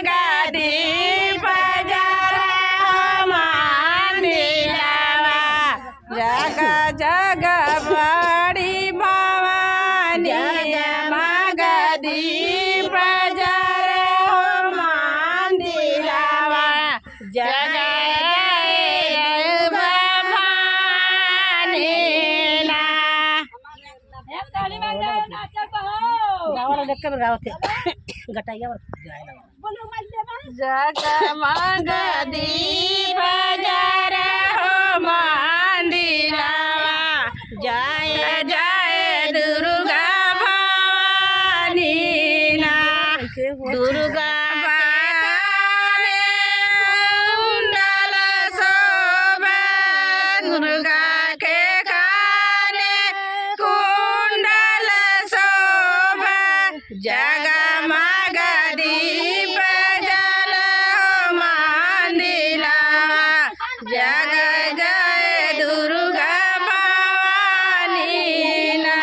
मगदीप जरे मांदिलावा जग जग बड़ी भवानी मगदीप जरे मांदिलावा जग जगमग दीप जरे हो मंदिलावा जय जय दुर्गा भवानी ना दुर्गा कुंडल शोभा दुर्गा के काने कुंडल शोभा जगमग दीप जल मंदिलावा जग जय दुर्गा भवानी ना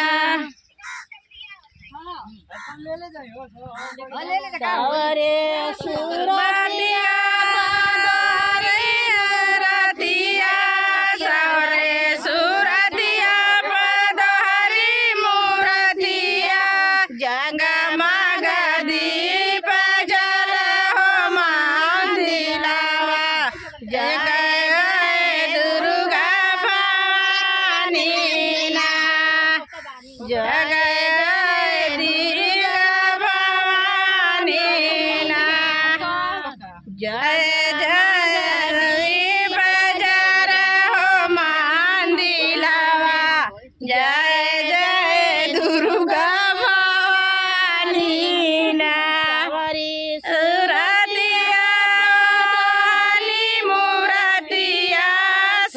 सावरे सुरतिया रतिया सावरे सुरतिया पदहरी मूर्तिया जगमग दीप जल हो मंदिलावा जग दुर्गा भवानी ना जग जय जय दीप जरे हो मंदिलावा जय जय दुर्गा भवानी ना सुरतिया मूर्तिया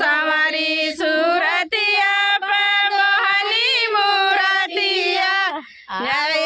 सवारी सुरतिया मोहनी मूर्तिया जय